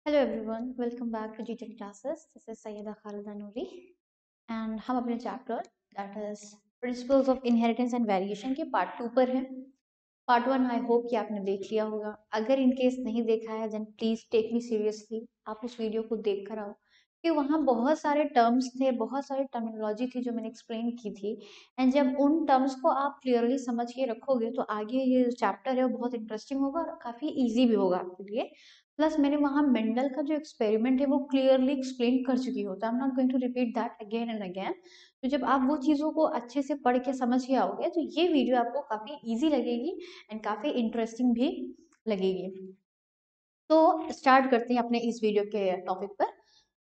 Hello everyone, welcome back to जीटन classes. This is Syeda Khalida Noori and हम अपने chapter that is principles of inheritance and variation के part 2 पर हैं। पार्ट 1 आई होप कि आपने देख लिया होगा। अगर इन केस नहीं देखा है then please take me seriously, आप उस वीडियो को देख कर आओ कि वहाँ बहुत सारे टर्म्स थे, बहुत सारी टर्मिनोलॉजी थी जो मैंने एक्सप्लेन की थी। एंड जब उन टर्म्स को आप क्लियरली समझ के रखोगे तो आगे ये चैप्टर है वो बहुत इंटरेस्टिंग होगा और काफ़ी ईजी भी होगा आपके लिए। प्लस मैंने वहाँ मेंडल का जो एक्सपेरिमेंट है वो क्लियरली एक्सप्लेन कर चुकी हूँ, तो I am not going to repeat that again and again. तो जब आप वो चीज़ों को अच्छे से पढ़ के समझ के आओगे तो ये वीडियो आपको काफ़ी ईजी लगेगी एंड काफ़ी इंटरेस्टिंग भी लगेगी। तो स्टार्ट करते हैं अपने इस वीडियो के टॉपिक पर।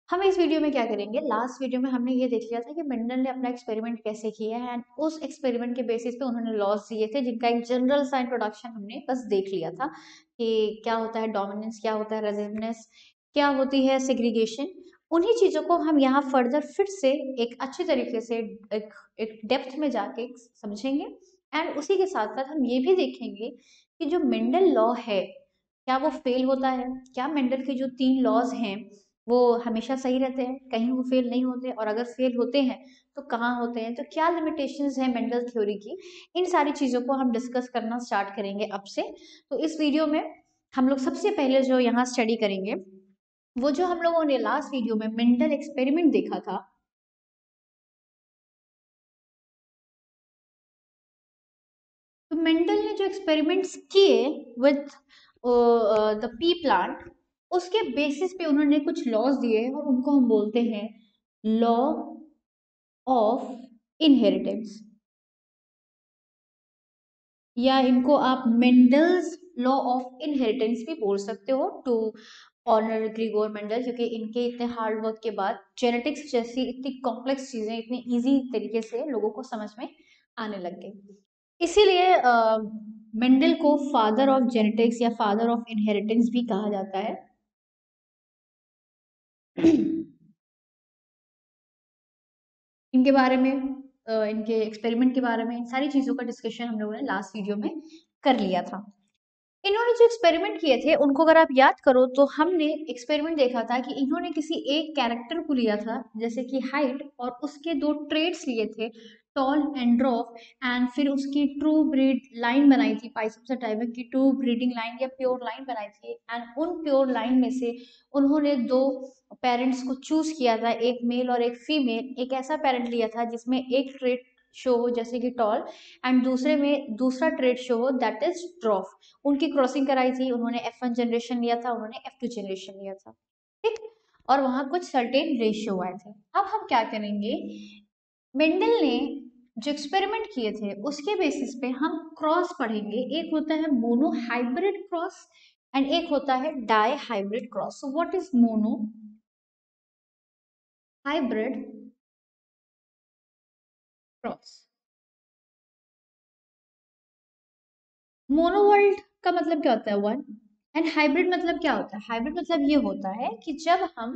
हम इस वीडियो में क्या करेंगे, लास्ट वीडियो में हमने ये देख लिया था कि मेंडल ने अपना एक्सपेरिमेंट कैसे किया है एंड उस एक्सपेरिमेंट के बेसिस पे उन्होंने लॉज दिए थे जिनका एक जनरल सा इंट्रोडक्शन हमने बस देख लिया था कि क्या होता है डोमिनेंस, क्या होता है रेसिस्टेंस, क्या होती है सेग्रीगेशन। उन्हीं चीज़ों को हम यहाँ फर्दर फिर से एक अच्छे तरीके से एक डेप्थ में जाके समझेंगे। एंड उसी के साथ साथ हम ये भी देखेंगे कि जो मेंडल लॉ है क्या वो फेल होता है, क्या मेंडल के जो 3 लॉज हैं वो हमेशा सही रहते हैं, कहीं वो फेल नहीं होते, और अगर फेल होते हैं तो कहाँ होते हैं, तो क्या लिमिटेशंस है मेंडल थ्योरी की। इन सारी चीज़ों को हम डिस्कस करना स्टार्ट करेंगे अब से। तो इस वीडियो में हम लोग सबसे पहले जो यहाँ स्टडी करेंगे वो जो हम लोगों ने लास्ट वीडियो में मेंडल एक्सपेरिमेंट देखा था। तो मेंडल ने जो एक्सपेरिमेंट्स किए विद द पी प्लांट, उसके बेसिस पे उन्होंने कुछ लॉज दिए और उनको हम बोलते हैं लॉ ऑफ इनहेरिटेंस, या इनको आप मेंडल्स लॉ ऑफ इनहेरिटेंस भी बोल सकते हो टू ऑनर ग्रिगोर मेंडल, क्योंकि इनके इतने हार्ड वर्क के बाद जेनेटिक्स जैसी इतनी कॉम्प्लेक्स चीजें इतने इजी तरीके से लोगों को समझ में आने लग गई। इसीलिए मेंडल को फादर ऑफ जेनेटिक्स या फादर ऑफ इनहेरिटेंस भी कहा जाता है। इनके बारे में इनके एक्सपेरिमेंट के बारे में, इन सारी चीज़ों का डिस्कशन हम लोगों ने लास्ट वीडियो में कर लिया था। इन्होंने जो एक्सपेरिमेंट किए थे उनको अगर आप याद करो तो हमने एक्सपेरिमेंट देखा था कि इन्होंने किसी एक कैरेक्टर को लिया था जैसे कि हाइट, और उसके 2 ट्रेड्स लिए थे, टॉल एंड ड्रॉप। एंड फिर उसकी ट्रू ब्रीड लाइन बनाई थी, पाइसेप्सा टाइगर की ट्रू ब्रीडिंग लाइन या प्योर लाइन बनाई थी। एंड उन प्योर लाइन में से उन्होंने 2 पेरेंट्स को चूज किया था, एक मेल और एक फीमेल। एक ऐसा पेरेंट लिया था जिसमें एक ट्रेड शो हो जैसे कि टॉल, एंड दूसरे में दूसरा ट्रेड शो हो दैट इज ड्रॉफ। उनकी क्रॉसिंग कराई थी, उन्होंने F1 जनरेशन लिया था, उन्होंने F2 जनरेशन लिया था, ठीक। और वहां कुछ सर्टेन रेशियो आए थे। अब हम क्या करेंगे, मेंडल ने जो एक्सपेरिमेंट किए थे उसके बेसिस पे हम क्रॉस पढ़ेंगे। एक होता है मोनो हाइब्रिड क्रॉस एंड एक होता है dihybrid cross. So what is monohybrid cross? Monohybrid का मतलब क्या होता है, वन। एंड हाइब्रिड मतलब क्या होता है, हाइब्रिड मतलब ये होता है कि जब हम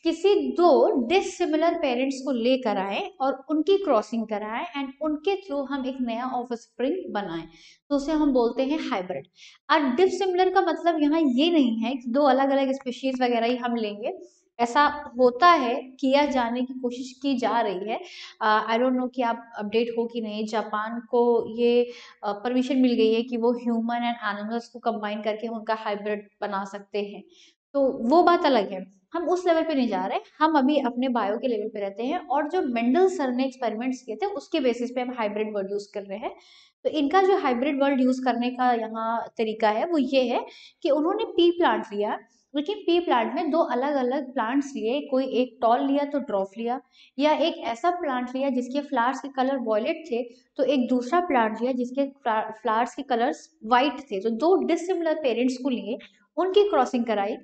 किसी 2 डिसिमिलर पेरेंट्स को लेकर आए और उनकी क्रॉसिंग कराएं एंड उनके थ्रू हम एक नया ऑफस्प्रिंग बनाएं, तो उसे हम बोलते हैं हाइब्रिड। और डिसिमिलर का मतलब यहाँ ये नहीं है कि 2 अलग अलग स्पीशीज वगैरह ही हम लेंगे। ऐसा होता है, किया जाने की कोशिश की जा रही है। आई डोंट नो कि आप अपडेट हो कि नहीं, जापान को ये परमिशन मिल गई है कि वो ह्यूमन एंड एनिमल्स को कंबाइन करके उनका हाइब्रिड बना सकते हैं। तो वो बात अलग है, हम उस लेवल पे नहीं जा रहे, हम अभी अपने बायो के लेवल पे रहते हैं। और जो मेंडल सर ने एक्सपेरिमेंट्स किए थे उसके बेसिस पे हम हाइब्रिड वर्ड यूज कर रहे हैं। तो इनका जो हाइब्रिड वर्ड यूज करने का यहाँ तरीका है वो ये है कि उन्होंने पी प्लांट लिया, लेकिन पी प्लांट में 2 अलग अलग प्लांट्स लिए, कोई एक टॉल लिया तो ड्रॉफ लिया, या एक ऐसा प्लांट लिया जिसके फ्लावर्स के कलर वॉयलेट थे तो एक दूसरा प्लांट लिया जिसके फ्लावर्स के कलर्स वाइट थे। तो 2 डिसिमिलर पेरेंट्स को लिए, उनकी क्रॉसिंग कराई,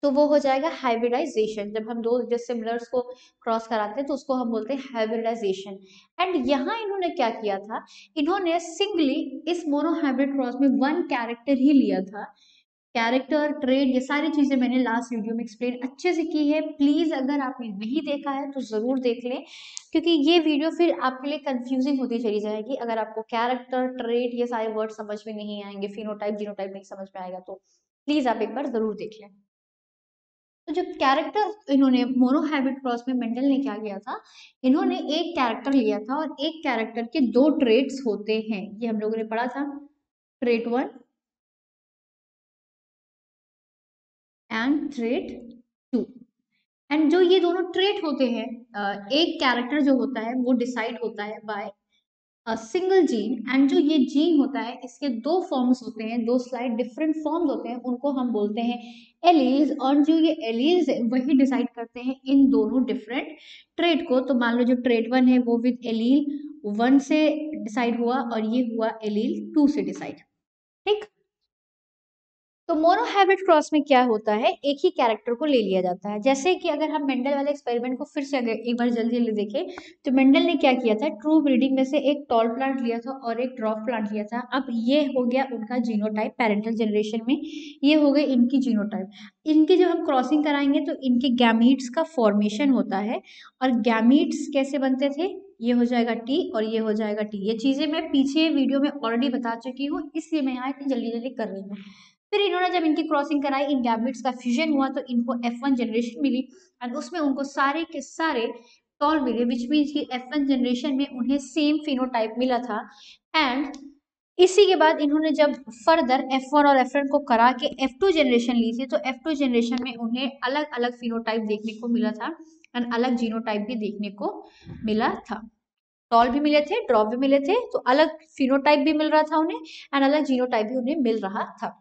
तो वो हो जाएगा हाइब्रिडाइजेशन। जब हम 2 डिसिमिलर्स को क्रॉस कराते हैं तो उसको हम बोलते हैं हाइब्रिडाइजेशन। एंड यहाँ इन्होंने क्या किया था, इन्होंने सिंगली इस मोनो हाइब्रिड क्रॉस में 1 कैरेक्टर ही लिया था। कैरेक्टर ट्रेड ये सारी चीजें मैंने लास्ट वीडियो में एक्सप्लेन अच्छे से की है, प्लीज अगर आपने नहीं देखा है तो जरूर देख लें, क्योंकि ये वीडियो फिर आपके लिए कंफ्यूजिंग होती चली जाएगी अगर आपको कैरेक्टर ट्रेड ये सारे वर्ड समझ में नहीं आएंगे, फिनोटाइप जीनोटाइप नहीं समझ में आएगा तो प्लीज आप एक बार जरूर देख लें। तो जो कैरेक्टर इन्होंने मोनोहाइब्रिड क्रॉस में मेंडल ने क्या किया था, इन्होंने एक कैरेक्टर लिया था और एक कैरेक्टर के दो ट्रेट्स होते हैं, ये हम लोगों ने पढ़ा था, ट्रेट 1 एंड ट्रेट 2। एंड जो ये दोनों ट्रेट होते हैं, एक कैरेक्टर जो होता है वो डिसाइड होता है बाय सिंगल जीन, एंड जो ये जीन होता है इसके दो फॉर्म्स होते हैं, दो स्लाइड डिफरेंट फॉर्म्स होते हैं, उनको हम बोलते हैं एलील्स। और जो ये एलील्स है वही डिसाइड करते हैं इन दोनों डिफरेंट ट्रेट को। तो मान लो जो ट्रेट 1 है वो विद एलील 1 से डिसाइड हुआ और ये हुआ एलील 2 से डिसाइड, ठीक। तो मोनोहाइब्रिड क्रॉस में क्या होता है, एक ही कैरेक्टर को ले लिया जाता है। जैसे कि अगर हम मेंडल वाले एक्सपेरिमेंट को फिर से अगर एक बार जल्दी जल्दी देखें, तो मेंडल ने क्या किया था, ट्रू ब्रीडिंग में से एक टॉल प्लांट लिया था और एक ड्रॉप प्लांट लिया था। अब ये हो गया उनका जीनोटाइप पेरेंटल जनरेशन में, ये हो गए इनकी जीनोटाइप। इनकी जब हम क्रॉसिंग कराएंगे तो इनके गैमीट्स का फॉर्मेशन होता है, और गैमीट्स कैसे बनते थे, ये हो जाएगा टी और ये हो जाएगा टी। ये चीजें मैं पीछे वीडियो में ऑलरेडी बता चुकी हूँ, इसलिए मैं यहाँ इतनी जल्दी जल्दी कर रही हूँ। फिर इन्होंने जब इनकी क्रॉसिंग कराई, इन गैमेट्स का फ्यूजन हुआ तो इनको F1 जनरेशन मिली, एंड उसमें उनको सारे के सारे टॉल मिले, विच मीन्स कि F1 जनरेशन में उन्हें सेम फिनोटाइप मिला था। एंड इसी के बाद इन्होंने जब फर्दर F1 और F1 को करा के F2 जनरेशन ली थी, तो F2 जनरेशन में उन्हें अलग अलग फिनोटाइप देखने को मिला था, एंड अलग जीनोटाइप भी देखने को मिला था। टॉल भी मिले थे, ड्रॉप भी मिले थे, तो अलग फिनोटाइप भी मिल रहा था उन्हें, एंड अलग जीनोटाइप भी उन्हें मिल रहा था।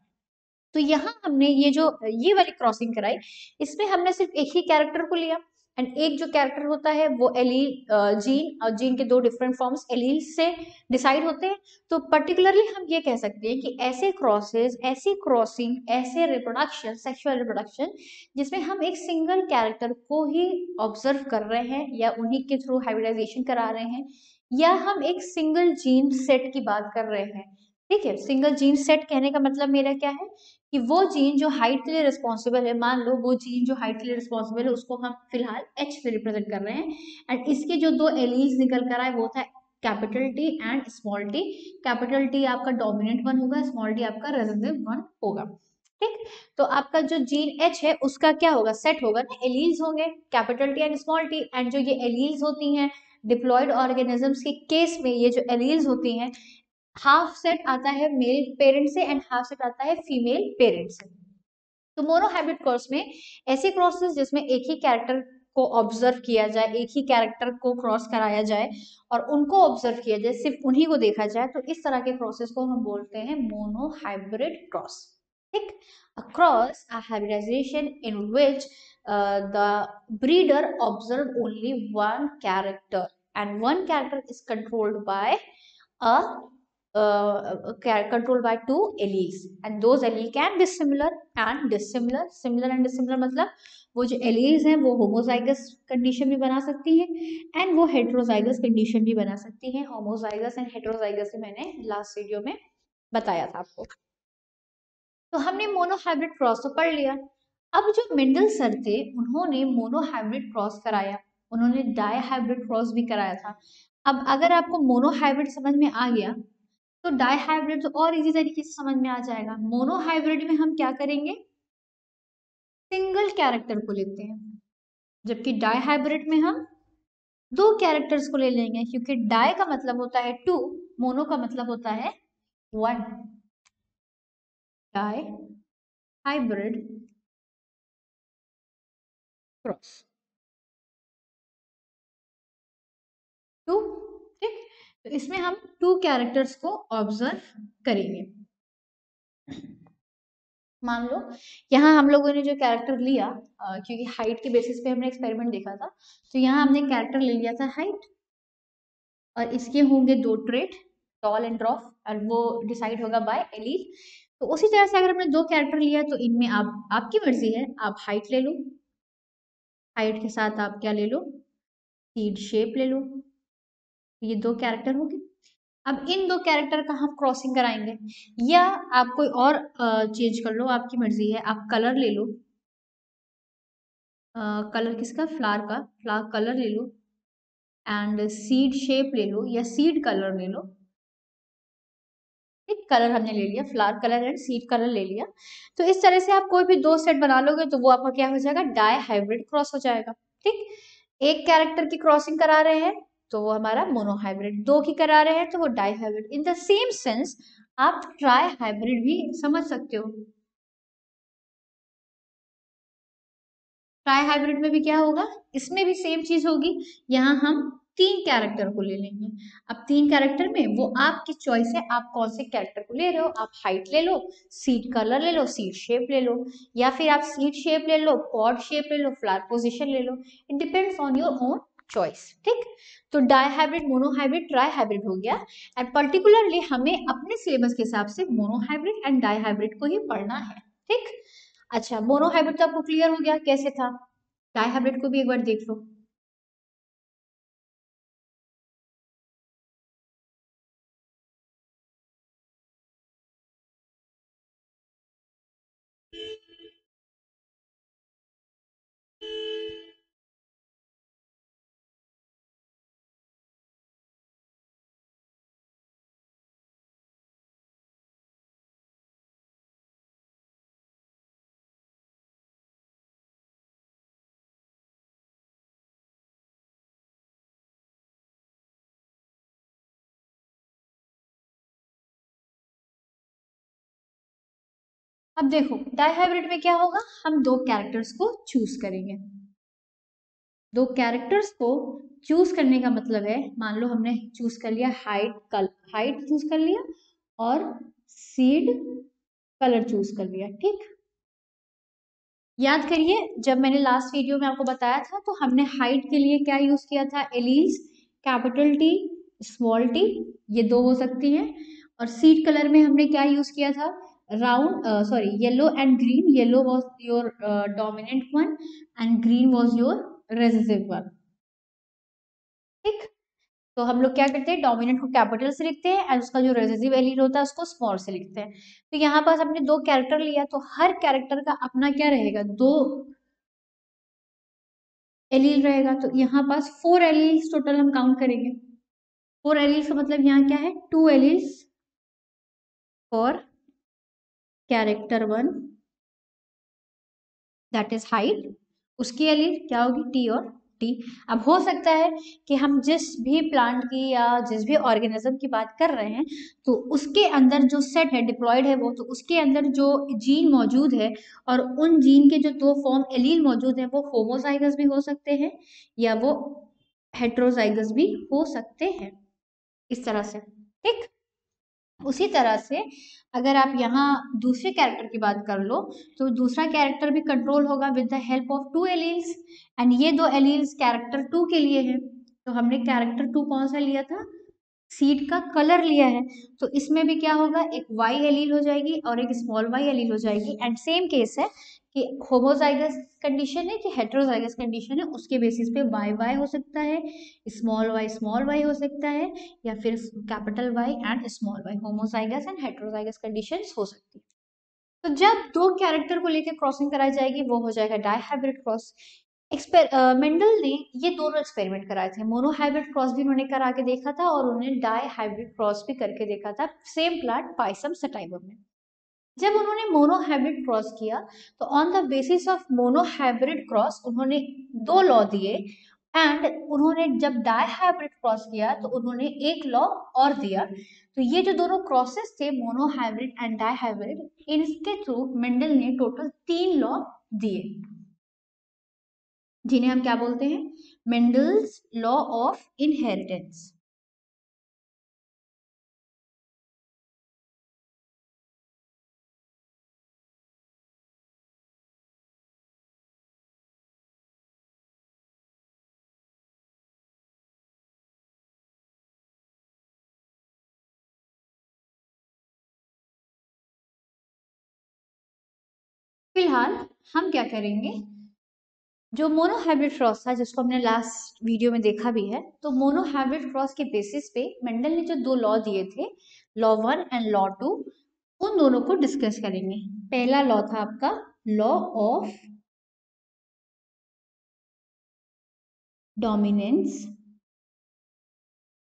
तो यहाँ हमने ये वाली क्रॉसिंग कराई, इसमें हमने सिर्फ एक ही कैरेक्टर को लिया, एंड एक जो कैरेक्टर होता है वो एलील जीन, और जीन के दो डिफरेंट फॉर्म्स एलील से डिसाइड होते हैं। तो पर्टिकुलरली हम ये कह सकते हैं कि ऐसे क्रॉसेस, ऐसी क्रॉसिंग, ऐसे रिप्रोडक्शन, सेक्सुअल रिप्रोडक्शन जिसमें हम एक सिंगल कैरेक्टर को ही ऑब्जर्व कर रहे हैं या उन्हीं के थ्रू हाइब्रिडाइजेशन करा रहे हैं, या हम एक सिंगल जीन सेट की बात कर रहे हैं, ठीक है। सिंगल जीन सेट कहने का मतलब मेरा क्या है कि वो जीन जो हाइट के लिए रिस्पॉन्सिबल है, मान लो वो जीन जो हाइट के लिए रिस्पॉन्सिबल है उसको हम फिलहाल H से रिप्रेजेंट कर रहे हैं, एंड इसके जो दो एलीज निकल कर आए वो था capital T and small T. Capital T आपका डोमिनेंट वन होगा, स्मॉल टी आपका रेसेसिव वन होगा, ठीक। तो आपका जो जीन H है उसका क्या होगा, सेट होगा ना, एलील्स होंगे capital T and small T, and जो ये एलील्स होती हैं डिप्लॉयड ऑर्गेनिजम्स के केस में, ये जो एलील्स होती हैं हाफ सेट आता है मेल पेरेंट से एंड हाफ सेट आता है फीमेल पेरेंट से। तो मोनोहाइब्रिड क्रॉस में ऐसे क्रॉसेस जिसमें एक ही कैरेक्टर को ऑब्जर्व किया जाए, एक ही कैरेक्टर को क्रॉस कराया जाए और उनको ऑब्जर्व किया जाए, सिर्फ उन्हीं को देखा जाए, तो इस तरह के क्रॉसेस को हम बोलते हैं मोनोहाइब्रिड क्रॉस, ठीक। A cross, a hybridization in which the breeder observed only one character and one character is controlled by a controlled by two alleles, and those allele can be similar and dissimilar. Similar and dissimilar मतलब वो जो alleles हैं वो homozygous condition भी बना सकती हैं, and वो heterozygous condition भी बना सकती हैं। homozygous and heterozygous मैंने लास्ट वीडियो में बताया था आपको। तो हमने मोनोहाइब्रिड क्रॉस तो पढ़ लिया। अब जो मेंडल सर थे उन्होंने मोनोहाइब्रिड क्रॉस कराया, उन्होंने डायहाइब्रिड क्रॉस भी कराया था। अब अगर आपको मोनोहाइब्रिड समझ में आ गया तो डायहाइब्रिड तो और इजी तरीके से समझ में आ जाएगा। मोनोहाइब्रिड में हम क्या करेंगे, सिंगल कैरेक्टर को लेते हैं, जबकि डायहाइब्रिड में हम दो कैरेक्टर्स को ले लेंगे, क्योंकि डाई का मतलब होता है टू, मोनो का मतलब होता है one. Dihybrid cross two, ठीक। तो इसमें हम टू कैरेक्टर्स को ऑब्जर्व करेंगे। मान लो यहाँ हम लोगों ने जो कैरेक्टर लिया, क्योंकि हाइट के बेसिस पे हमने एक्सपेरिमेंट देखा था, तो यहाँ हमने कैरेक्टर ले लिया था हाइट, और इसके होंगे दो ट्रेट टॉल एंड ड्रॉप, और वो डिसाइड होगा बाय एलील। तो उसी तरह से अगर हमने दो कैरेक्टर लिया तो इनमें आप आपकी मर्जी है, आप हाइट ले लो, हाइट के साथ आप क्या ले लो, सीड शेप ले लो, ये दो कैरेक्टर हो गए। अब इन दो कैरेक्टर का हम क्रॉसिंग कराएंगे, या आप कोई और चेंज कर लो, आपकी मर्जी है। आप कलर ले लो, कलर किसका, फ्लावर का, फ्लावर कलर ले लो, एंड सीड शेप ले लो या सीड कलर ले लो, ठीक। कलर हमने ले लिया, flower colour and seed colour ले लिया। तो इस तरह से आप कोई भी 2 सेट बना लोगे तो वो आपका क्या हो जाएगा, डाई हाइब्रिड क्रॉस हो जाएगा। ठीक, एक कैरेक्टर की क्रॉसिंग करा रहे हैं तो वो हमारा मोनोहाइब्रिड, 2 की करा रहे हैं तो वो dihybrid. In the same sense आप ट्राई हाइब्रिड भी समझ सकते हो। ट्राई हाइब्रिड में भी क्या होगा, इसमें भी सेम चीज होगी। यहाँ हम 3 कैरेक्टर को ले लेंगे। अब 3 कैरेक्टर में वो आपकी चॉइस है, आप कौन से कैरेक्टर को ले रहे हो। आप हाइट ले लो, सीड कलर ले लो, सीड शेप ले लो, या फिर आप सीड शेप ले लो, पॉड शेप ले लो, फ्लावर पोजिशन ले लो। It depends on your own choice. ठीक, तो dihybrid, monohybrid, trihybrid हो गया। एंड पर्टिकुलरली हमें अपने सिलेबस के हिसाब से मोनोहाइब्रिड एंड डाई हाइब्रिड को ही पढ़ना है। ठीक, अच्छा, मोनोहाइब्रिड तो आपको क्लियर हो गया कैसे था। डाई हाइब्रिड को भी एक बार देख लो। अब देखो डाई हाइब्रिड में क्या होगा, हम 2 कैरेक्टर्स को चूज करेंगे। 2 कैरेक्टर्स को चूज करने का मतलब है, मान लो हमने चूज कर लिया हाइट चूज कर लिया और सीड कलर चूज कर लिया। ठीक, याद करिए जब मैंने लास्ट वीडियो में आपको बताया था तो हमने हाइट के लिए क्या यूज किया था, allies, capital T, small T, ये 2 हो सकती हैं। और सीड कलर में हमने क्या यूज किया था, round sorry yellow and green, yellow was your dominant one and green was your recessive one. ठीक, तो हम लोग क्या करते हैं, डोमिनेंट को कैपिटल से लिखते हैं और उसका जो रेसेसिव एलील होता है उसको स्मॉल से लिखते हैं। तो यहाँ पास हमने 2 कैरेक्टर लिया तो हर कैरेक्टर का अपना क्या रहेगा, 2 एलील रहेगा। तो यहाँ पास 4 एलील्स टोटल हम काउंट करेंगे। 4 एलील्स का मतलब यहाँ क्या है, 2 alleles for character 1 that is height, उसकी एलील क्या होगी, टी और टी। अब हो सकता है कि हम जिस भी प्लांट की या जिस भी ऑर्गेनिज्म की बात कर रहे हैं तो उसके अंदर जो सेट है डिप्लॉयड है वो, तो उसके अंदर जो जीन मौजूद है और उन जीन के जो 2 फॉर्म एलील मौजूद है वो होमोजाइगस भी हो सकते हैं या वो हेट्रोजाइगस भी हो सकते हैं, इस तरह से। ठीक, उसी तरह से अगर आप यहाँ दूसरे कैरेक्टर की बात कर लो तो दूसरा कैरेक्टर भी कंट्रोल होगा with the help of 2 alleles and ये 2 एलील्स कैरेक्टर 2 के लिए है। तो हमने कैरेक्टर 2 कौन सा लिया था, सीड का कलर लिया है। तो इसमें भी क्या होगा, एक वाई एलील हो जाएगी और एक स्मॉल वाई एलील हो जाएगी। एंड सेम केस है कि होमोजाइगस कंडीशन है कि हेट्रोजाइगस कंडीशन है, उसके बेसिस पे वाई वाई हो सकता है, स्मॉल वाई हो सकता है, या फिर capital Y and small Y, homozygous and heterozygous conditions हो सकती है। तो जब 2 कैरेक्टर को लेकर क्रॉसिंग कराई जाएगी वो हो जाएगा डाई हाइब्रिड क्रॉस। मेंडल ने ये दोनों एक्सपेरिमेंट कराए थे, मोनो हाइब्रिड क्रॉस भी उन्होंने करा के देखा था और उन्होंने डाई हाइब्रिड क्रॉस भी करके देखा था, सेम प्लांट पाइसम सटाइवम में। जब उन्होंने मोनो हाइब्रिड क्रॉस किया तो on the basis of mono hybrid cross उन्होंने 2 लॉ दिए एंड उन्होंने जब डाई हाइब्रिड क्रॉस किया तो उन्होंने एक लॉ और दिया। तो ये जो दोनों क्रॉसेस थे monohybrid and dihybrid, इनके थ्रू मेंडल ने टोटल 3 लॉ दिए जिन्हें हम क्या बोलते हैं, मेंडल्स लॉ ऑफ इनहेरिटेंस। फिलहाल हम क्या करेंगे, जो मोनो हाइब्रिड क्रॉस था जिसको हमने लास्ट वीडियो में देखा भी है, तो मोनो हाइब्रिड क्रॉस के बेसिस पे मेंडल ने जो 2 लॉ दिए थे, लॉ 1 एंड लॉ 2, उन दोनों को डिस्कस करेंगे। पहला लॉ था आपका law of dominance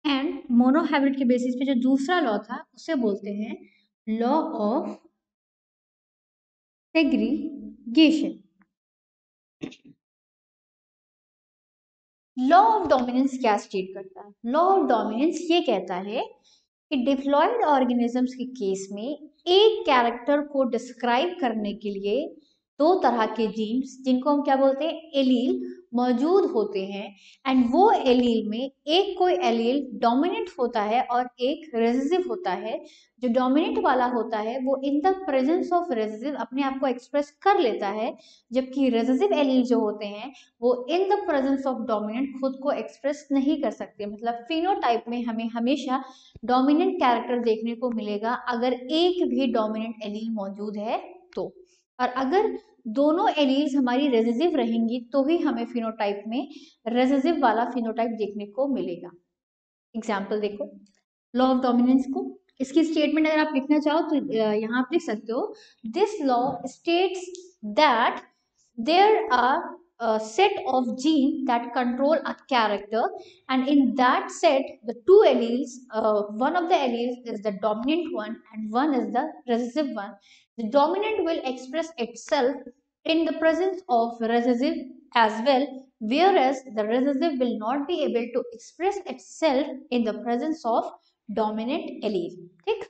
and mono hybrid के बेसिस पे जो दूसरा लॉ था उसे बोलते हैं law of segregation. Law of dominance क्या स्टेट करता है? लॉ ऑफ डोमिनेंस ये कहता है कि डिप्लॉयड ऑर्गेनिजम्स के केस में एक कैरेक्टर को डिस्क्राइब करने के लिए दो तरह के जीन्स, जिनको हम क्या बोलते हैं, एलील, मौजूद होते हैं। एंड वो एलील में एक कोई एलील डोमिनेंट होता है और एक रेसेसिव होता है। जो डोमिनेंट वाला होता है वो in the presence of recessive अपने आप को एक्सप्रेस कर लेता है, जबकि रेसेसिव एलील जो होते हैं वो in the presence of dominant खुद को एक्सप्रेस नहीं कर सकते। मतलब फिनोटाइप में हमें हमेशा डोमिनेंट कैरेक्टर देखने को मिलेगा अगर एक भी डोमिनेंट एलील मौजूद है तो। और अगर दोनों एलील्स हमारी रेसेसिव रहेंगी तो ही हमें फिनोटाइप में रेसेसिव वाला फिनोटाइप देखने को मिलेगा। एग्जाम्पल देखो लॉ ऑफ डोमिनेंस को, इसकी स्टेटमेंट अगर आप लिखना चाहो तो यहाँ आप लिख सकते हो, this law states that there are a set of genes that control a character, and in that set the two alleles, one of the alleles is the dominant one and one is the recessive one. The dominant will express itself in the presence of recessive as well, whereas the recessive will not be able to express itself in the presence of dominant allele. ठीक,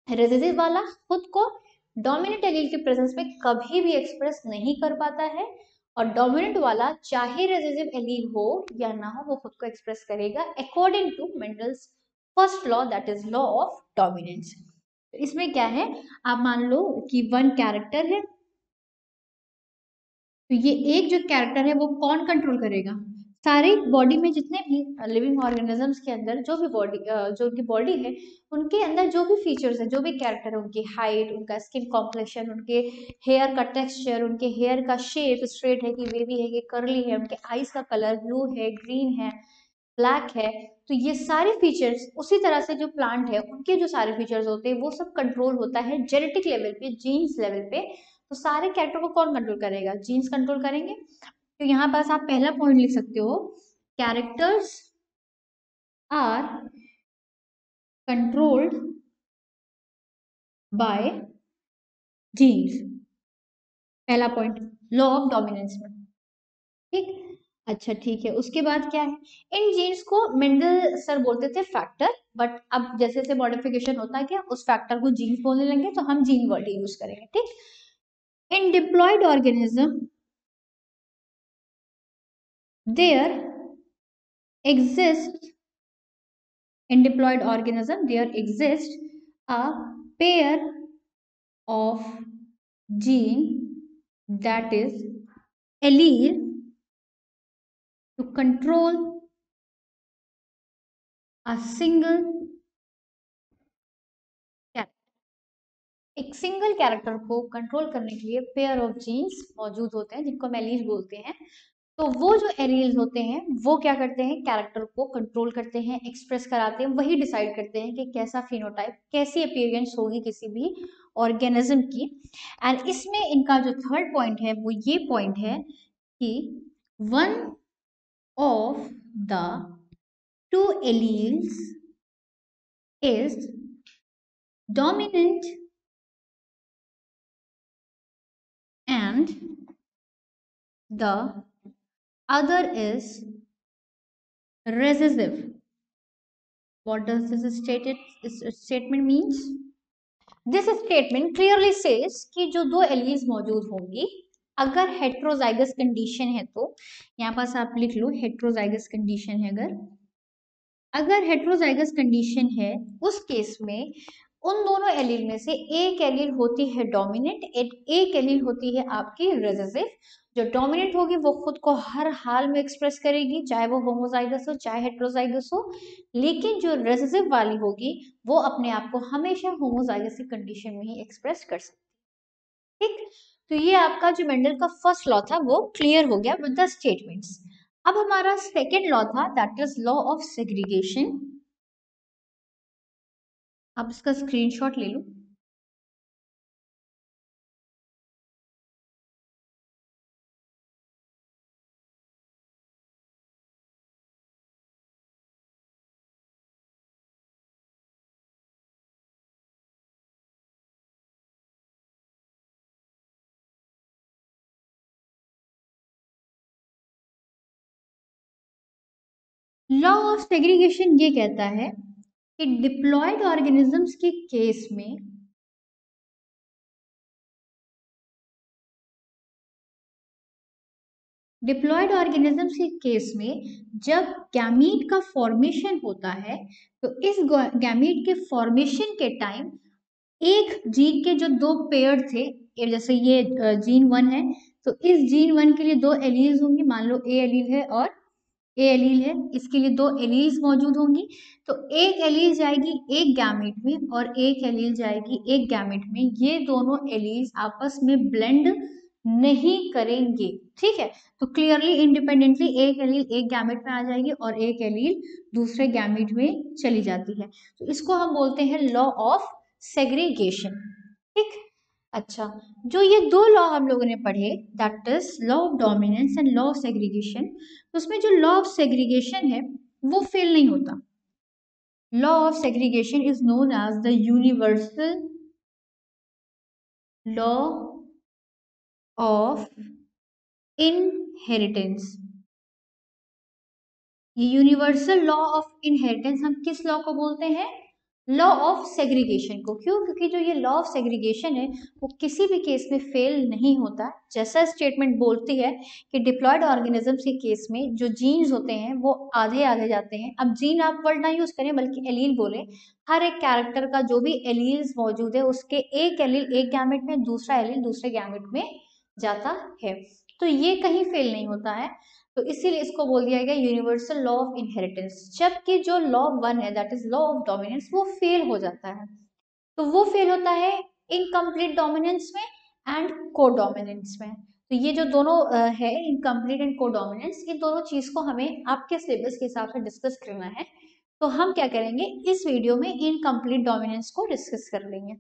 recessive वाला खुद को dominant allele के presence में कभी भी express नहीं कर पाता है, और डोमिनेंट वाला चाहे रेसेसिव एलील हो या ना हो वो खुद को एक्सप्रेस करेगा according to Mendel's first law, that is law of dominance. इसमें क्या है, आप मान लो कि वन कैरेक्टर है, तो ये एक जो कैरेक्टर है वो कौन कंट्रोल करेगा, सारे बॉडी में जितने भी लिविंग ऑर्गेनिजम्स के अंदर जो भी बॉडी जो उनकी बॉडी है उनके अंदर जो भी फीचर्स है, जो भी कैरेक्टर है, उनकी हाइट, उनका स्किन कॉम्प्लेक्शन, उनके हेयर का टेक्सचर, उनके हेयर का शेप स्ट्रेट है कि वेवी है कि कर्ली है, उनके आईज का कलर ब्लू है, ग्रीन है, ब्लैक है, तो ये सारे फीचर्स उसी तरह से जो प्लांट है उनके जो सारे फीचर्स होते हैं वो सब कंट्रोल होता है जेनेटिक लेवल पे, जीन्स लेवल पे। तो सारे कैरेक्टर को कौन कंट्रोल करेगा, जीन्स कंट्रोल करेंगे। तो यहाँ पास आप पहला पॉइंट लिख सकते हो, characters are controlled by genes, पहला पॉइंट लॉ ऑफ डोमिनेंस में। ठीक, अच्छा ठीक है, उसके बाद क्या है, इन जीन्स को मेंडल सर बोलते थे फैक्टर, बट अब जैसे जैसे मॉडिफिकेशन होता है क्या उस फैक्टर को जीन्स बोलने लगे तो हम जीन वर्ड यूज करेंगे। ठीक, in diploid organism there exist, in diploid organism there exists a pair of gene that is allele to control a single character। एक सिंगल कैरेक्टर को कंट्रोल करने के लिए पेयर ऑफ जीन्स मौजूद होते हैं जिनको हम एलील बोलते हैं। तो वो जो एलील्स होते हैं वो क्या करते हैं, कैरेक्टर को कंट्रोल करते हैं, एक्सप्रेस कराते हैं, वही डिसाइड करते हैं कि कैसा फिनोटाइप, कैसी अपीयरेंस होगी किसी भी ऑर्गेनिज्म की। एंड इसमें इनका जो थर्ड पॉइंट है वो ये पॉइंट है कि one of the two alleles is dominant and the other is recessive. What does this statement means? This statement clearly says कि जो दो एलील्स मौजूद होंगी अगर हेट्रोजाइगस कंडीशन है, तो यहाँ पास आप लिख लो हेट्रोजाइगस कंडीशन है, अगर हेट्रोजाइगस कंडीशन है उस केस में उन दोनों एलील में से एक एलील होती है डोमिनेंट, एक एलील होती है आपकी रेसेसिव। जो डोमिनेंट होगी वो खुद को हर हाल में एक्सप्रेस करेगी, चाहे वो होमोजाइगस हो चाहे हेट्रोजाइगस हो, लेकिन जो रेसेसिव वाली होगी वो अपने आप को हमेशा होमोजाइगस की कंडीशन में ही एक्सप्रेस कर सकती है। ठीक, तो ये आपका जो मेंडल का फर्स्ट लॉ था वो क्लियर हो गया विद द स्टेटमेंट्स। अब हमारा सेकेंड लॉ था that is law of segregation. आप इसका स्क्रीनशॉट ले लो। लॉ ऑफ सेग्रीगेशन ये कहता है कि डिप्लॉयड ऑर्गेनिजम्स के केस में डिप्लॉयड ऑर्गेनिजम्स के केस में जब गैमीट का फॉर्मेशन होता है तो इस गैमीट के फॉर्मेशन के टाइम एक जीन के जो दो पेयर थे, जैसे ये जीन 1 है तो इस जीन 1 के लिए दो एलील्स होंगी, मान लो ए एलील है और ए एलील है, इसके लिए दो एलील्स मौजूद होंगी। तो एक एलील जाएगी एक गैमेट में और एक एलील जाएगी एक गैमेट में, ये दोनों एलील्स आपस में ब्लेंड नहीं करेंगे, ठीक है। तो क्लियरली इंडिपेंडेंटली एक एलील एक गैमेट में आ जाएगी और एक एलील दूसरे गैमेट में चली जाती है। तो इसको हम बोलते हैं लॉ ऑफ सेग्रीगेशन, ठीक। अच्छा, जो ये दो लॉ हम लोगों ने पढ़े, that is law of dominance and law of segregation, तो उसमें जो लॉ ऑफ सेग्रीगेशन है वो फेल नहीं होता। Law of segregation is known as the universal law of inheritance. ये यूनिवर्सल लॉ ऑफ इनहेरिटेंस हम किस लॉ को बोलते हैं? लॉ ऑफ सेग्रीगेशन को। क्यों? क्योंकि जो ये लॉ ऑफ सेग्रीगेशन है वो किसी भी केस में फेल नहीं होता। जैसा स्टेटमेंट बोलती है कि डिप्लॉयड ऑर्गेनिजम्स के केस में जो जीन्स होते हैं वो आधे आधे जाते हैं। अब जीन आप वर्ड ना यूज करें बल्कि एलील बोले। हर एक कैरेक्टर का जो भी एलील्स मौजूद है उसके एक एलील एक गैमेट में, दूसरा एलील दूसरे गैमेट में जाता है। तो ये कहीं फेल नहीं होता है, तो इसीलिए इसको बोल दिया गया यूनिवर्सल लॉ ऑफ इनहेरिटेंस। जबकि जो लॉ 1 है that is law of dominance वो फेल हो जाता है। तो वो फेल होता है इनकम्प्लीट डोमिनेंस में एंड कोडोमिनेंस में। तो ये जो दोनों है इनकम्प्लीट एंड कोडोमिनेंस, इन दोनों चीज को हमें आपके सिलेबस के हिसाब से डिस्कस करना है। तो हम क्या करेंगे, इस वीडियो में इनकम्प्लीट डोमिनेंस को डिस्कस कर लेंगे।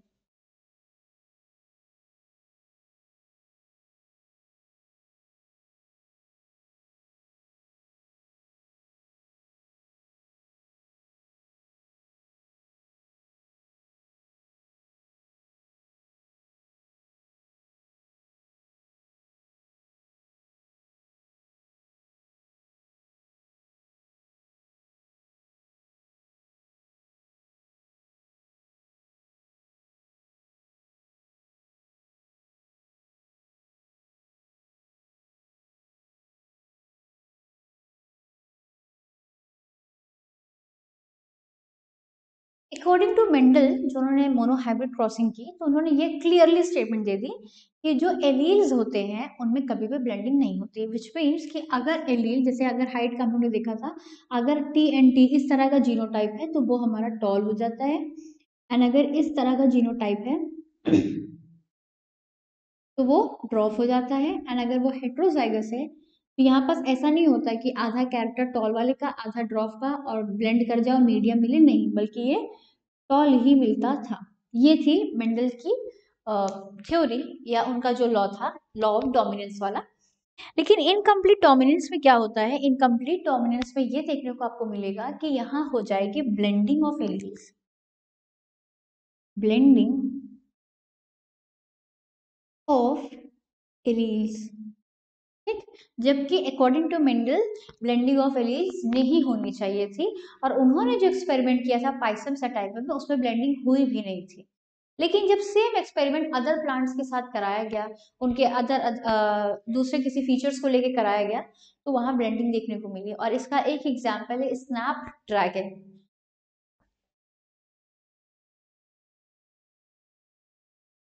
अकॉर्डिंग टू मेंडल, जो उन्होंने मोनोहाइब्रिड क्रॉसिंग की, तो उन्होंने ये क्लियरली स्टेटमेंट दे दी कि जो एलील्स होते हैं उनमें कभी भी ब्लेंडिंग नहीं होती, विच मीन्स कि अगर एलील, जैसे अगर हाइट का हमने देखा था, अगर टी एंड टी इस तरह का जीनोटाइप है तो वो हमारा टॉल हो जाता है, एंड अगर इस तरह का जीनोटाइप है तो वो ड्रॉप हो जाता है, एंड अगर वो हेट्रोजाइगस है तो यहाँ पास ऐसा नहीं होता कि आधा कैरेक्टर टॉल वाले का आधा ड्रॉप का और ब्लेंड कर जाओ मीडियम मिले, नहीं, बल्कि ये टॉल ही मिलता था। ये थी मेंडल की थ्योरी या उनका जो लॉ था, लॉ ऑफ डोमिनेंस वाला। लेकिन इनकम्प्लीट डोमिनेंस में क्या होता है, इनकम्प्लीट डोमिनेंस में ये देखने को आपको मिलेगा कि यहाँ हो जाएगी blending of alleles, blending of alleles, ठीक। जबकि according to Mendel blending of alleles नहीं होनी चाहिए थी, और उन्होंने जो एक्सपेरिमेंट किया था पाइसम सटाइवा में उसमें ब्लेंडिंग हुई भी नहीं थी। लेकिन जब सेम एक्सपेरिमेंट अदर प्लांट्स के साथ कराया गया, उनके अदर दूसरे किसी फीचर्स को लेके कराया गया, तो वहां ब्लेंडिंग देखने को मिली, और इसका एक एग्जाम्पल है स्नैप ड्रैगन।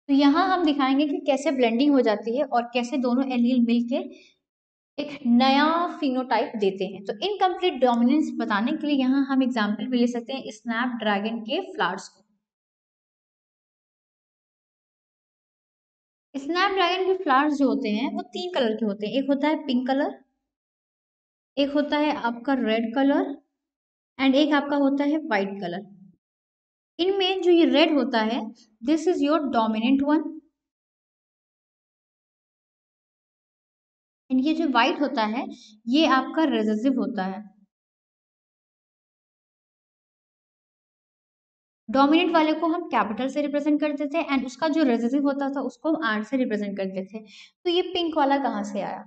तो यहाँ हम दिखाएंगे कि कैसे ब्लेंडिंग हो जाती है और कैसे दोनों एलील मिलके एक नया फिनोटाइप देते हैं। तो इनकम्प्लीट डोमिनेंस बताने के लिए यहाँ हम एग्जाम्पल भी ले सकते हैं स्नैप ड्रैगन के फ्लावर्स को। स्नैप ड्रैगन के फ्लावर्स जो होते हैं वो 3 कलर के होते हैं, एक होता है पिंक कलर, एक होता है आपका रेड कलर, एंड एक आपका होता है व्हाइट कलर। इनमें जो ये रेड होता है this is your dominant one, and ये जो व्हाइट होता है ये आपका रिसेसिव होता है। डोमिनेंट वाले को हम कैपिटल से रिप्रेजेंट करते थे एंड उसका जो रिसेसिव होता था उसको हम आर से रिप्रेजेंट करते थे। तो ये पिंक वाला कहाँ से आया?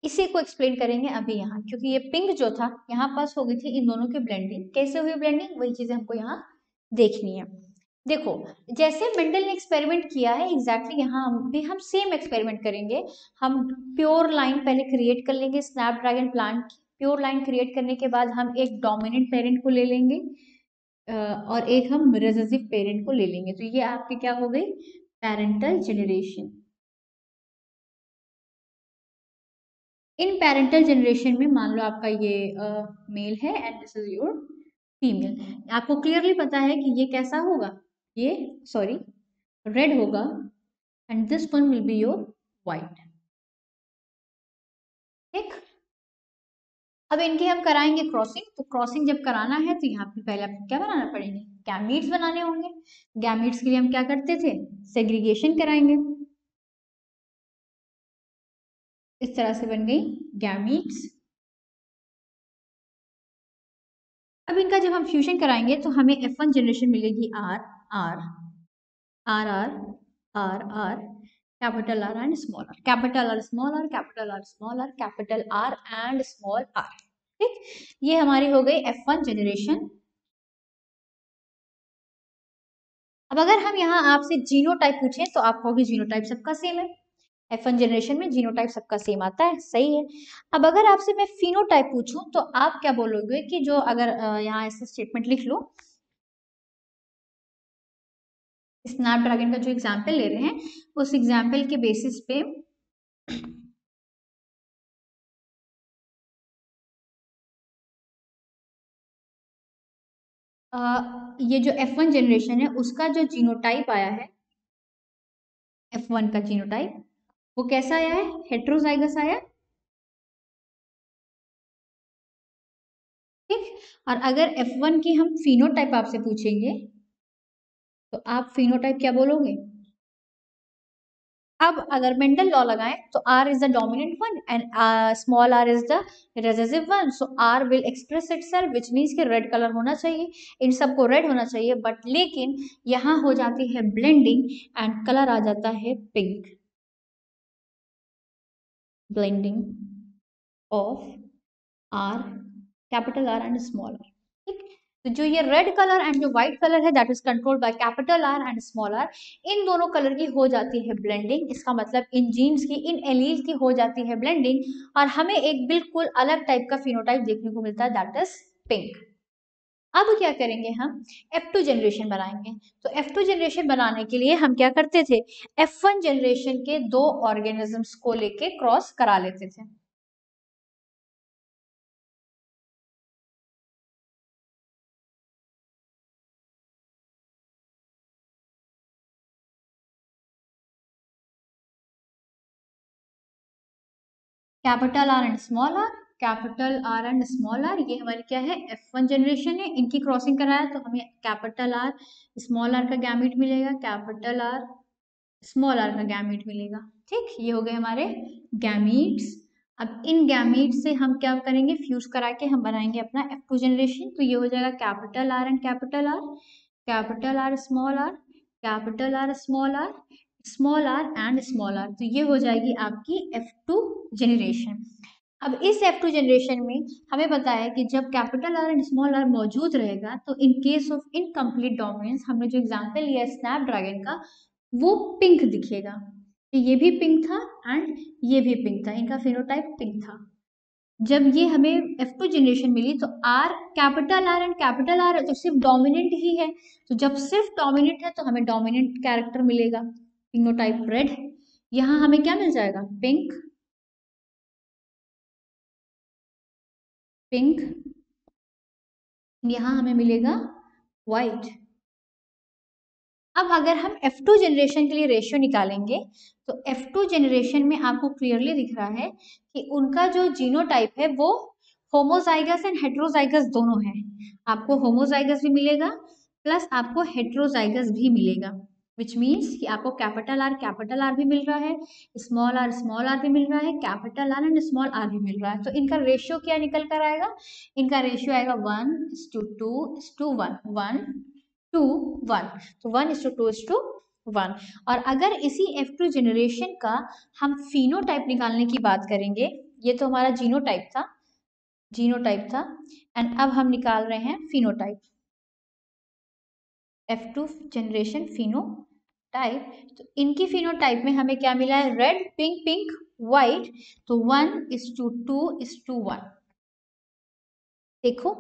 इसी को एक्सप्लेन करेंगे अभी यहाँ, क्योंकि ये पिंक जो था यहाँ पास हो गई थी इन दोनों की ब्लेंडिंग। कैसे हुई ब्लेंडिंग, वही चीजें हमको यहाँ देखनी है। देखो जैसे मेंडल ने एक्सपेरिमेंट किया है एग्जैक्टली यहाँ भी हम सेम एक्सपेरिमेंट करेंगे। हम प्योर लाइन पहले क्रिएट कर लेंगे स्नैपड्रैगन प्लांट की। प्योर लाइन क्रिएट करने के बाद हम एक डोमिनेंट पेरेंट को ले लेंगे और एक हम रिसेसिव पेरेंट को ले लेंगे। तो ये आपकी क्या हो गई, पेरेंटल जेनरेशन। इन पेरेंटल जनरेशन में मान लो आपका ये मेल है and this is your female. आपको क्लियरली पता है कि ये कैसा होगा, ये सॉरी रेड होगा and this one will be your white. ठीक, अब इनकी हम कराएंगे क्रॉसिंग। तो क्रॉसिंग जब कराना है तो यहाँ पे पहले आपको क्या बनाना पड़ेंगे, गैमीट्स बनाने होंगे। गैमीट्स के लिए हम क्या करते थे, सेग्रीगेशन कराएंगे। इस तरह से बन गई गैमीट्स। अब इनका जब हम फ्यूजन कराएंगे तो हमें F1 जनरेशन मिलेगी R R R R R R capital R and small R, capital R small R, capital R small R, capital R and small R. ठीक, ये हमारी हो गई F1 जनरेशन। अब अगर हम यहाँ आपसे जीनोटाइप पूछें तो आप कहोगे जीनोटाइप सबका सेम है, F1 जनरेशन में जीनोटाइप सबका सेम आता है, सही है। अब अगर आपसे मैं फिनोटाइप पूछूं तो आप क्या बोलोगे कि जो अगर यहाँ ऐसे स्टेटमेंट लिख लो, स्नैपड्रैगन का जो एग्जाम्पल ले रहे हैं उस एग्जाम्पल के बेसिस पे ये जो F1 जनरेशन है उसका जो जीनोटाइप आया है, F1 का जीनोटाइप वो कैसा आया है, हेट्रोजाइगस आया। ठीक, और अगर F1 की हम फिनोटाइप आपसे पूछेंगे तो आप फिनोटाइप क्या बोलोगे। अब अगर मेंडल लॉ लगाएं तो R is the dominant one and small r is the recessive one, so R will express itself which means कि रेड कलर होना चाहिए, इन सबको रेड होना चाहिए। बट लेकिन यहाँ हो जाती है ब्लेंडिंग एंड कलर आ जाता है pink, blending of R, capital R and small r। ठीक, तो जो ये रेड कलर एंड जो व्हाइट कलर है that is controlled by capital R and small r, इन दोनों कलर की हो जाती है ब्लेंडिंग। इसका मतलब इन जीन्स की, इन एलील की हो जाती है ब्लेंडिंग और हमें एक बिल्कुल अलग टाइप का फिनोटाइप देखने को मिलता है दैट इज पिंक। अब क्या करेंगे, हम F2 जनरेशन बनाएंगे। तो F2 जनरेशन बनाने के लिए हम क्या करते थे, F1 जनरेशन के दो ऑर्गेनिजम्स को लेके क्रॉस करा लेते थे। Capital R and small R, capital R and small R, ये हमारी क्या है F1 जनरेशन है। इनकी क्रॉसिंग कराया तो हमें कैपिटल आर स्मॉल आर का गैमीट मिलेगा, कैपिटल आर स्मॉल आर का गैमीट मिलेगा। ठीक, ये हो गए हमारे गैमीट्स। अब इन गैमीट से हम क्या करेंगे, फ्यूज करा के हम बनाएंगे अपना F2 जनरेशन। तो ये हो जाएगा capital R and capital R, capital R small R, capital R small R, small R and small R. तो ये हो जाएगी आपकी F2 जनरेशन। अब इस F2 जनरेशन में हमें पता है कि जब capital R and small R मौजूद रहेगा तो in case of incomplete dominance, हमने जो एग्जांपल लिया स्नैपड्रैगन का, वो पिंक दिखेगा। ये भी पिंक था एंड ये भी पिंक था, इनका फिनोटाइप पिंक था। जब ये हमें F2 जनरेशन मिली तो R, capital R and capital R तो सिर्फ डोमिनेंट ही है। तो जब सिर्फ डोमिनेंट है तो हमें डोमिनेंट कैरेक्टर मिलेगा, फिनोटाइप रेड। यहाँ हमें क्या मिल जाएगा, पिंक, पिंक। यहाँ हमें मिलेगा व्हाइट। अब अगर हम F2 जनरेशन के लिए रेशियो निकालेंगे तो F2 जनरेशन में आपको क्लियरली दिख रहा है कि उनका जो जीनोटाइप है वो होमोजाइगस एंड हेट्रोजाइगस दोनों है। आपको होमोजाइगस भी मिलेगा प्लस आपको हेट्रोजाइगस भी मिलेगा, विच मीन्स कि आपको कैपिटल आर भी मिल रहा है, स्मॉल आर भी मिल रहा है, capital R and small R भी मिल रहा है। तो इनका रेशियो क्या निकल कर आएगा, इनका रेशियो आएगा 1:2:1, 1:1। तो 1:2:1। और अगर इसी F2 जनरेशन का हम फिनोटाइप निकालने की बात करेंगे, ये तो हमारा जीनोटाइप था, एंड अब हम निकाल रहे हैं फिनोटाइप, F2 जनरेशन फिनोटाइप। तो इनकी फिनोटाइप में हमें क्या मिला है, रेड पिंक पिंक व्हाइट, तो 1:2:1। देखो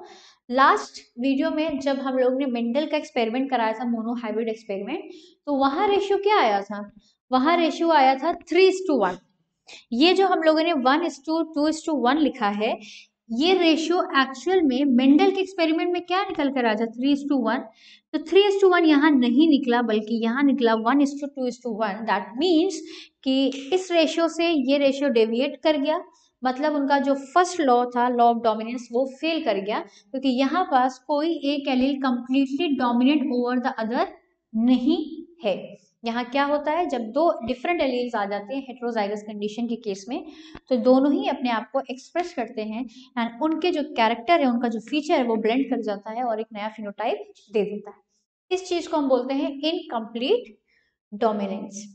लास्ट वीडियो में जब हम लोग ने मेंडल का एक्सपेरिमेंट कराया था, मोनोहाइब्रिड एक्सपेरिमेंट, तो वहां रेशियो क्या आया था, वहां रेशियो आया था 3:1। ये जो हम लोगों ने 1:2:1 लिखा है, ये रेशियो एक्चुअल में मेंडल के एक्सपेरिमेंट में क्या निकल कर आया था, 3:1। तो 3:1 यहाँ नहीं निकला, बल्कि यहाँ निकला 1:2:1। दैट मीन्स कि इस रेशियो से ये रेशियो डेविएट कर गया, मतलब उनका जो फर्स्ट लॉ था, लॉ ऑफ डोमिनेंस, वो फेल कर गया, क्योंकि यहाँ पास कोई एक allele completely dominate over the other नहीं है। यहाँ क्या होता है, जब दो डिफरेंट एलील्स आ जाते हैं हेटेरोजाइगस कंडीशन के केस में, तो दोनों ही अपने आप को एक्सप्रेस करते हैं एंड उनके जो कैरेक्टर है, उनका जो फीचर है, वो ब्लेंड कर जाता है और एक नया फिनोटाइप दे देता है। इस चीज को हम बोलते हैं इनकम्प्लीट डोमिनेंस।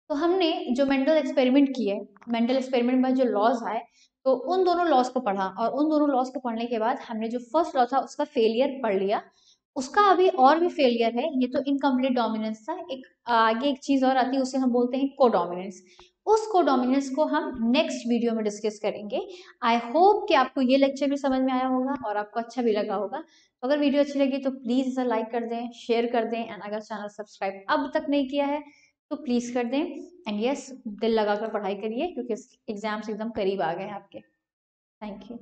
तो हमने जो मेंडल एक्सपेरिमेंट किए, मेंडल एक्सपेरिमेंट में जो लॉज आए, तो उन दोनों लॉज को पढ़ा, और उन दोनों लॉज को पढ़ने के बाद हमने जो फर्स्ट लॉ था उसका फेलियर पढ़ लिया। उसका अभी और भी फेलियर है, ये तो इनकम्प्लीट डोमिनेंस था, एक आगे एक चीज और आती है, उसे हम बोलते हैं कोडोमिनेंस। उस कोडोमिनेंस को हम नेक्स्ट वीडियो में डिस्कस करेंगे। आई होप कि आपको ये लेक्चर भी समझ में आया होगा और आपको अच्छा भी लगा होगा। तो अगर वीडियो अच्छी लगी तो प्लीज इसे लाइक कर दें, शेयर कर दें, एंड अगर चैनल सब्सक्राइब अब तक नहीं किया है तो प्लीज कर दें। एंड यस, दिल लगाकर पढ़ाई करिए, क्योंकि एग्जाम्स एकदम करीब आ गए हैं आपके। Thank you.